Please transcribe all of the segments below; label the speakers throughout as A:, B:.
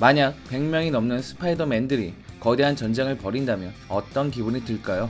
A: 만약 100명이 넘는 스파이더맨들이 거대한 전쟁을 벌인다면 어떤 기분이 들까요?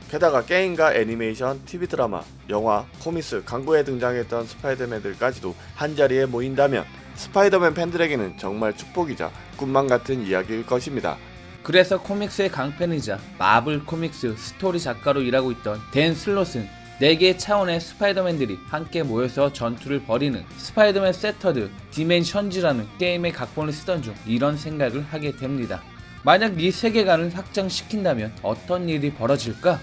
B: 게다가 게임과 애니메이션, TV 드라마, 영화, 코믹스, 광고에 등장했던 스파이더맨들까지도 한자리에 모인다면 스파이더맨 팬들에게는 정말 축복이자 꿈만 같은 이야기일 것입니다.
A: 그래서 코믹스의 강팬이자 마블 코믹스 스토리 작가로 일하고 있던 댄 슬롯은 4개의 차원의 스파이더맨들이 함께 모여서 전투를 벌이는 스파이더맨 세터드 디멘션즈라는 게임의 각본을 쓰던 중 이런 생각을 하게 됩니다. 만약 이 세계관을 확장시킨다면 어떤 일이 벌어질까?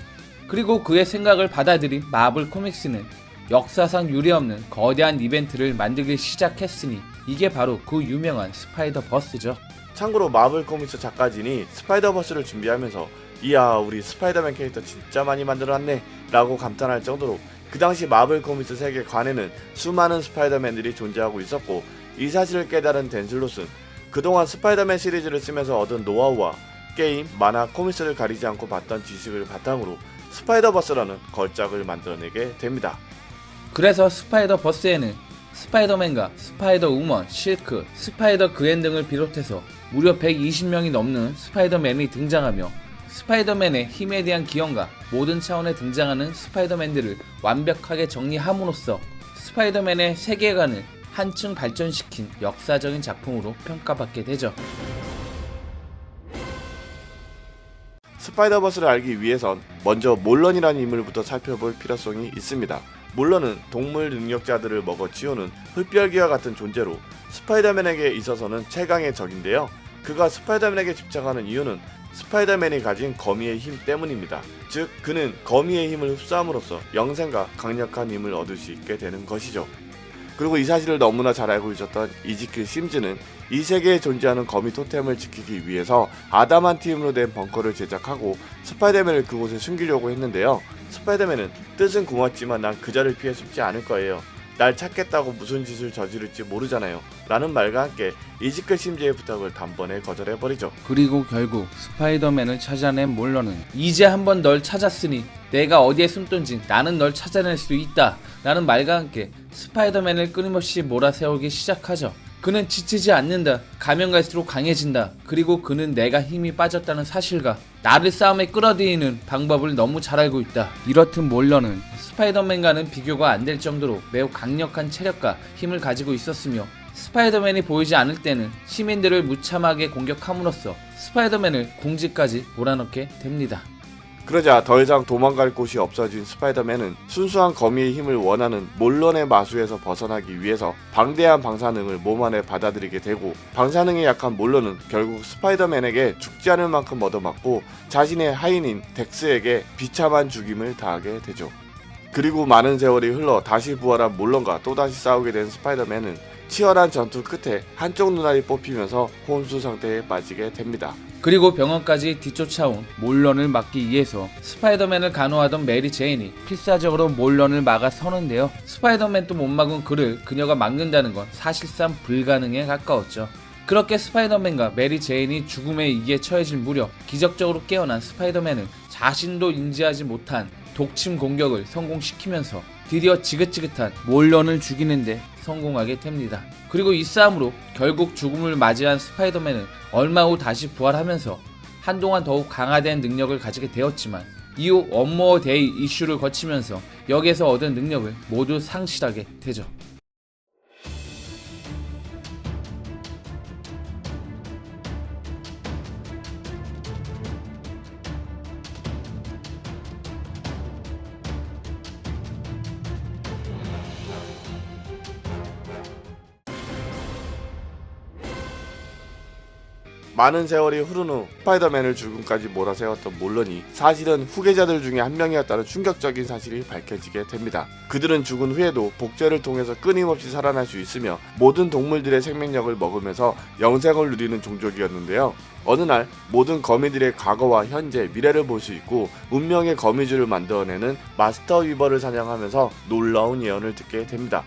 A: 그리고 그의 생각을 받아들인 마블 코믹스는 역사상 유례없는 거대한 이벤트를 만들기 시작했으니 이게 바로 그 유명한 스파이더버스죠.
B: 참고로 마블 코믹스 작가진이 스파이더버스를 준비하면서 이야 우리 스파이더맨 캐릭터 진짜 많이 만들어놨네 라고 감탄할 정도로 그 당시 마블 코믹스 세계관에는 수많은 스파이더맨들이 존재하고 있었고, 이 사실을 깨달은 댄 슬롯은 그동안 스파이더맨 시리즈를 쓰면서 얻은 노하우와 게임, 만화, 코믹스를 가리지 않고 봤던 지식을 바탕으로 스파이더버스라는 걸작을 만들어내게 됩니다.
A: 그래서 스파이더버스에는 스파이더맨과 스파이더우먼, 실크, 스파이더 그웬 등을 비롯해서 무려 120명이 넘는 스파이더맨이 등장하며 스파이더맨의 힘에 대한 기원과 모든 차원에 등장하는 스파이더맨들을 완벽하게 정리함으로써 스파이더맨의 세계관을 한층 발전시킨 역사적인 작품으로 평가받게 되죠.
B: 스파이더버스를 알기 위해선 먼저 몰런이라는 인물부터 살펴볼 필요성이 있습니다. 몰런은 동물 능력자들을 먹어 치우는 흡혈귀와 같은 존재로 스파이더맨에게 있어서는 최강의 적인데요. 그가 스파이더맨에게 집착하는 이유는 스파이더맨이 가진 거미의 힘 때문입니다. 즉 그는 거미의 힘을 흡수함으로써 영생과 강력한 힘을 얻을 수 있게 되는 것이죠. 그리고 이 사실을 너무나 잘 알고 있었던 이지킬 심즈는 이 세계에 존재하는 거미 토템을 지키기 위해서 아담한티움으로 된 벙커를 제작하고 스파이더맨을 그곳에 숨기려고 했는데요. 스파이더맨은 뜻은 고맙지만 난 그자를 피해 숨지 않을 거예요. 날 찾겠다고 무슨 짓을 저지를지 모르잖아요 라는 말과 함께 이지클 심즈의 부탁을 단번에 거절해버리죠.
A: 그리고 결국 스파이더맨을 찾아낸 몰런은 이제 한번 널 찾았으니 내가 어디에 숨든지 나는 널 찾아낼 수 있다 라는 말과 함께 스파이더맨을 끊임없이 몰아세우기 시작하죠. 그는 지치지 않는다. 가면 갈수록 강해진다. 그리고 그는 내가 힘이 빠졌다는 사실과 나를 싸움에 끌어들이는 방법을 너무 잘 알고 있다. 이렇듯 몰런은 스파이더맨과는 비교가 안 될 정도로 매우 강력한 체력과 힘을 가지고 있었으며 스파이더맨이 보이지 않을 때는 시민들을 무참하게 공격함으로써 스파이더맨을 궁지까지 몰아넣게 됩니다.
B: 그러자 더 이상 도망갈 곳이 없어진 스파이더맨은 순수한 거미의 힘을 원하는 몰런의 마수에서 벗어나기 위해서 방대한 방사능을 몸 안에 받아들이게 되고, 방사능에 약한 몰런은 결국 스파이더맨에게 죽지 않을 만큼 얻어맞고 자신의 하인인 덱스에게 비참한 죽임을 당하게 되죠. 그리고 많은 세월이 흘러 다시 부활한 몰런과 또다시 싸우게 된 스파이더맨은 치열한 전투 끝에 한쪽 눈알이 뽑히면서 혼수 상태에 빠지게 됩니다.
A: 그리고 병원까지 뒤쫓아온 몰런을 막기 위해서 스파이더맨을 간호하던 메리 제인이 필사적으로 몰런을 막아서는데요. 스파이더맨도 못 막은 그를 그녀가 막는다는 건 사실상 불가능에 가까웠죠. 그렇게 스파이더맨과 메리 제인이 죽음의 위기에 처해질 무렵 기적적으로 깨어난 스파이더맨은 자신도 인지하지 못한 독침 공격을 성공시키면서 드디어 지긋지긋한 몰런을 죽이는데 성공하게 됩니다. 그리고 이 싸움으로 결국 죽음을 맞이한 스파이더맨은 얼마 후 다시 부활하면서 한동안 더욱 강화된 능력을 가지게 되었지만 이후 원모어 데이 이슈를 거치면서 여기에서 얻은 능력을 모두 상실하게 되죠.
B: 많은 세월이 흐른 후 스파이더맨을 죽음까지 몰아세웠던 몰런이 사실은 후계자들 중에 한 명이었다는 충격적인 사실이 밝혀지게 됩니다. 그들은 죽은 후에도 복제를 통해서 끊임없이 살아날 수 있으며 모든 동물들의 생명력을 먹으면서 영생을 누리는 종족이었는데요. 어느 날 모든 거미들의 과거와 현재, 미래를 볼 수 있고 운명의 거미줄을 만들어내는 마스터 위버를 사냥하면서 놀라운 예언을 듣게 됩니다.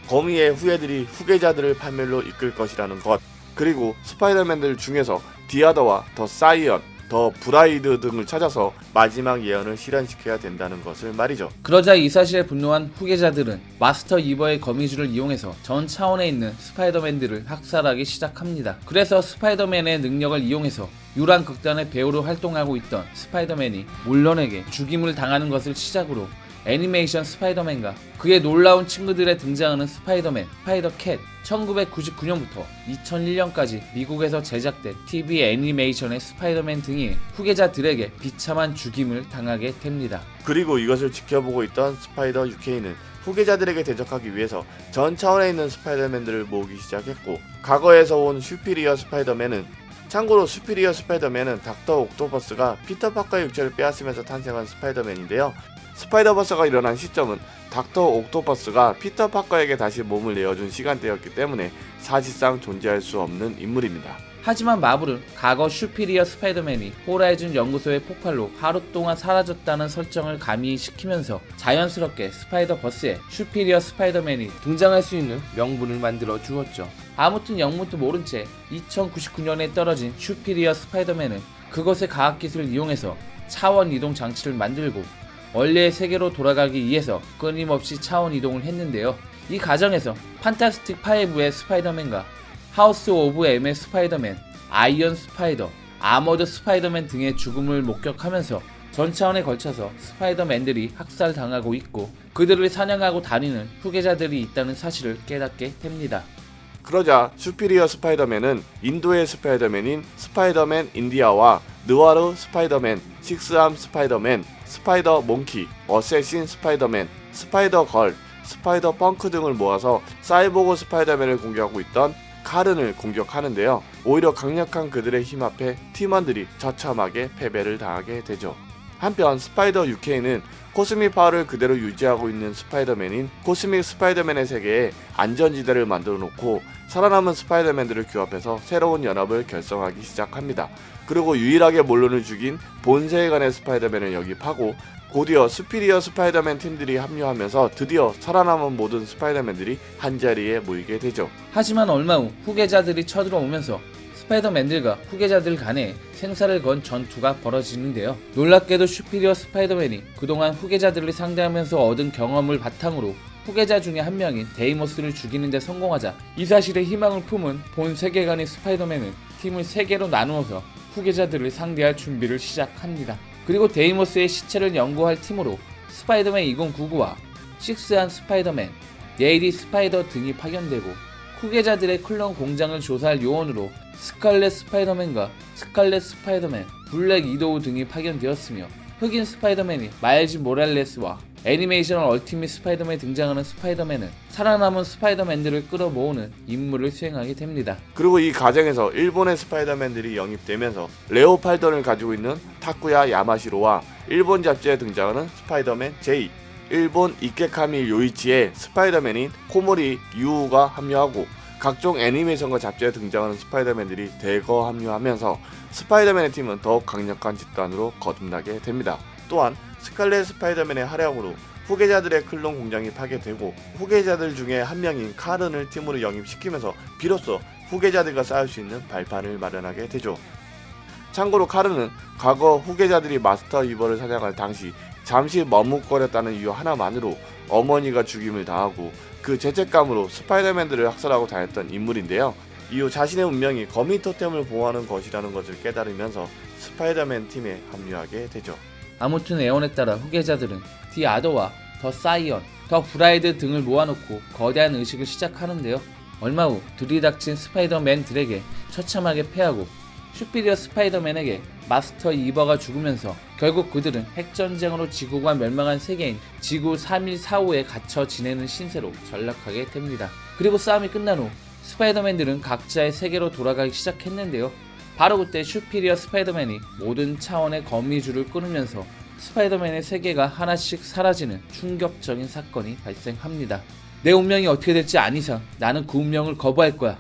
B: 거미의 후예들이 후계자들을 판멸로 이끌 것이라는 것, 그리고 스파이더맨들 중에서 디아더와 더 사이언, 더 브라이드 등을 찾아서 마지막 예언을 실현시켜야 된다는 것을 말이죠.
A: 그러자 이 사실에 분노한 후계자들은 마스터 이버의 거미줄을 이용해서 전 차원에 있는 스파이더맨들을 학살하기 시작합니다. 그래서 스파이더맨의 능력을 이용해서 유랑 극단의 배우로 활동하고 있던 스파이더맨이 몰런에게 죽임을 당하는 것을 시작으로 애니메이션 스파이더맨과 그의 놀라운 친구들에 등장하는 스파이더맨, 스파이더캣, 1999년부터 2001년까지 미국에서 제작된 TV 애니메이션의 스파이더맨 등이 후계자들에게 비참한 죽임을 당하게 됩니다.
B: 그리고 이것을 지켜보고 있던 스파이더 UK는 후계자들에게 대적하기 위해서 전 차원에 있는 스파이더맨들을 모으기 시작했고, 과거에서 온 슈피리어 스파이더맨은, 참고로 슈피리어 스파이더맨은 닥터 옥토퍼스가 피터 파커의 육체를 빼앗으면서 탄생한 스파이더맨인데요. 스파이더버스가 일어난 시점은 닥터 옥토퍼스가 피터 파커에게 다시 몸을 내어준 시간대였기 때문에 사실상 존재할 수 없는 인물입니다.
A: 하지만 마블은 과거 슈피리어 스파이더맨이 호라이즌 연구소의 폭발로 하루 동안 사라졌다는 설정을 가미시키면서 자연스럽게 스파이더버스에 슈피리어 스파이더맨이 등장할 수 있는 명분을 만들어 주었죠. 아무튼 영문도 모른 채 2099년에 떨어진 슈피리어 스파이더맨은 그것의 과학기술을 이용해서 차원 이동 장치를 만들고 원래의 세계로 돌아가기 위해서 끊임없이 차원 이동을 했는데요. 이 과정에서 판타스틱 5의 스파이더맨과 하우스 오브 M의 스파이더맨, 아이언 스파이더, 아머드 스파이더맨 등의 죽음을 목격하면서 전 차원에 걸쳐서 스파이더맨들이 학살당하고 있고 그들을 사냥하고 다니는 후계자들이 있다는 사실을 깨닫게 됩니다.
B: 그러자 슈피리어 스파이더맨은 인도의 스파이더맨인 스파이더맨 인디아와 느와르 스파이더맨, 식스암 스파이더맨, 스파이더 몽키, 어쌔신 스파이더맨, 스파이더 걸, 스파이더 펑크 등을 모아서 사이보그 스파이더맨을 공격하고 있던 카른을 공격하는데요. 오히려 강력한 그들의 힘 앞에 팀원들이 처참하게 패배를 당하게 되죠. 한편 스파이더 UK는 코스믹 파워를 그대로 유지하고 있는 스파이더맨인 코스믹 스파이더맨의 세계에 안전지대를 만들어 놓고 살아남은 스파이더맨들을 규합해서 새로운 연합을 결성하기 시작합니다. 그리고 유일하게 몰론을 죽인 본 세계관의 스파이더맨을 영입하고 곧이어 슈피리어 스파이더맨 팀들이 합류하면서 드디어 살아남은 모든 스파이더맨들이 한자리에 모이게 되죠.
A: 하지만 얼마 후 후계자들이 쳐들어오면서 스파이더맨들과 후계자들 간에 생사를 건 전투가 벌어지는데요. 놀랍게도 슈피리어 스파이더맨이 그동안 후계자들을 상대하면서 얻은 경험을 바탕으로 후계자 중에 한 명인 데이모스를 죽이는 데 성공하자 이 사실에 희망을 품은 본 세계관의 스파이더맨은 팀을 3개로 나누어서 후계자들을 상대할 준비를 시작합니다. 그리고 데이모스의 시체를 연구할 팀으로 스파이더맨 2099와 식스한 스파이더맨, 레이디 스파이더 등이 파견되고 후계자들의 클론 공장을 조사할 요원으로 스칼렛 스파이더맨과 스칼렛 스파이더맨, 블랙 이도우 등이 파견되었으며 흑인 스파이더맨이 마일즈 모랄레스와 애니메이션 얼티밋 스파이더맨에 등장하는 스파이더맨은 살아남은 스파이더맨들을 끌어모으는 임무를 수행하게 됩니다.
B: 그리고 이 과정에서 일본의 스파이더맨들이 영입되면서 레오팔던을 가지고 있는 타쿠야 야마시로와 일본 잡지에 등장하는 스파이더맨 제이, 일본 이케카미 요이치의 스파이더맨인 코모리 유우가 합류하고 각종 애니메이션과 잡지에 등장하는 스파이더맨들이 대거 합류하면서 스파이더맨의 팀은 더욱 강력한 집단으로 거듭나게 됩니다. 또한 스칼렛 스파이더맨의 활약으로 후계자들의 클론 공장이 파괴되고 후계자들 중에 한 명인 카른을 팀으로 영입시키면서 비로소 후계자들과 싸울 수 있는 발판을 마련하게 되죠. 참고로 카른은 과거 후계자들이 마스터 이버를 사냥할 당시 잠시 머뭇거렸다는 이유 하나만으로 어머니가 죽임을 당하고 그 죄책감으로 스파이더맨들을 학살하고 다녔던 인물인데요. 이후 자신의 운명이 거미 토템을 보호하는 것이라는 것을 깨달으면서 스파이더맨 팀에 합류하게 되죠.
A: 아무튼 애원에 따라 후계자들은 디 아더와 더 사이언, 더 브라이드 등을 모아놓고 거대한 의식을 시작하는데요. 얼마 후 들이닥친 스파이더맨들에게 처참하게 패하고 슈피리어 스파이더맨에게 마스터 이버가 죽으면서 결국 그들은 핵전쟁으로 지구가 멸망한 세계인 지구 3145에 갇혀 지내는 신세로 전락하게 됩니다. 그리고 싸움이 끝난 후 스파이더맨들은 각자의 세계로 돌아가기 시작했는데요. 바로 그때 슈피리어 스파이더맨이 모든 차원의 거미줄을 끊으면서 스파이더맨의 세계가 하나씩 사라지는 충격적인 사건이 발생합니다. 내 운명이 어떻게 될지 안 이상 나는 그 운명을 거부할 거야.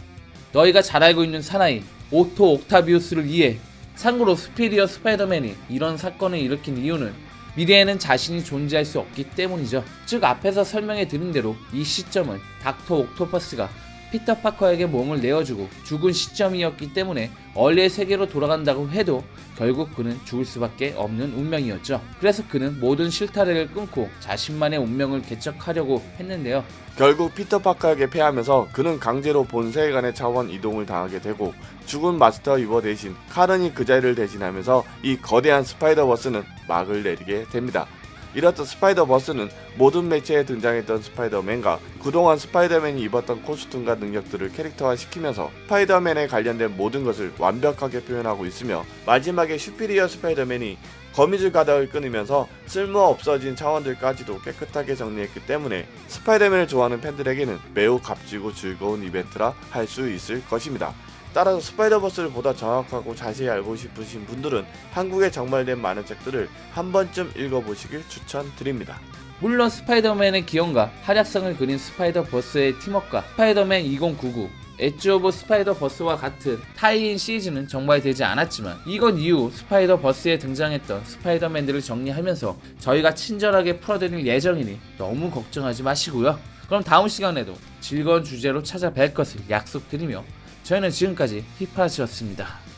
A: 너희가 잘 알고 있는 사나이 오토 옥타비우스를 이해해. 참고로 슈피리어 스파이더맨이 이런 사건을 일으킨 이유는 미래에는 자신이 존재할 수 없기 때문이죠. 즉 앞에서 설명해 드린 대로 이 시점은 닥터 옥토퍼스가 피터 파커에게 몸을 내어주고 죽은 시점이었기 때문에 얼리의 세계로 돌아간다고 해도 결국 그는 죽을 수밖에 없는 운명이었죠. 그래서 그는 모든 실타래를 끊고 자신만의 운명을 개척하려고 했는데요.
B: 결국 피터 파커에게 패하면서 그는 강제로 본 세계관의 차원 이동을 당하게 되고 죽은 마스터 이버 대신 카른이 그 자리를 대신하면서 이 거대한 스파이더버스는 막을 내리게 됩니다. 이렇듯 스파이더버스는 모든 매체에 등장했던 스파이더맨과 그동안 스파이더맨이 입었던 코스튬과 능력들을 캐릭터화시키면서 스파이더맨에 관련된 모든 것을 완벽하게 표현하고 있으며 마지막에 슈피리어 스파이더맨이 거미줄 가닥을 끊으면서 쓸모없어진 차원들까지도 깨끗하게 정리했기 때문에 스파이더맨을 좋아하는 팬들에게는 매우 값지고 즐거운 이벤트라 할 수 있을 것입니다. 따라서 스파이더버스를 보다 정확하고 자세히 알고 싶으신 분들은 한국에 정발된 많은 책들을 한 번쯤 읽어보시길 추천드립니다.
A: 물론 스파이더맨의 기원과 활약성을 그린 스파이더버스의 팀워크가 스파이더맨 2099 엣지 오브 스파이더버스와 같은 타이인 시리즈는 정발되지 않았지만 이건 이후 스파이더버스에 등장했던 스파이더맨들을 정리하면서 저희가 친절하게 풀어드릴 예정이니 너무 걱정하지 마시고요. 그럼 다음 시간에도 즐거운 주제로 찾아뵐 것을 약속드리며 저희는 지금까지 히파즈였습니다.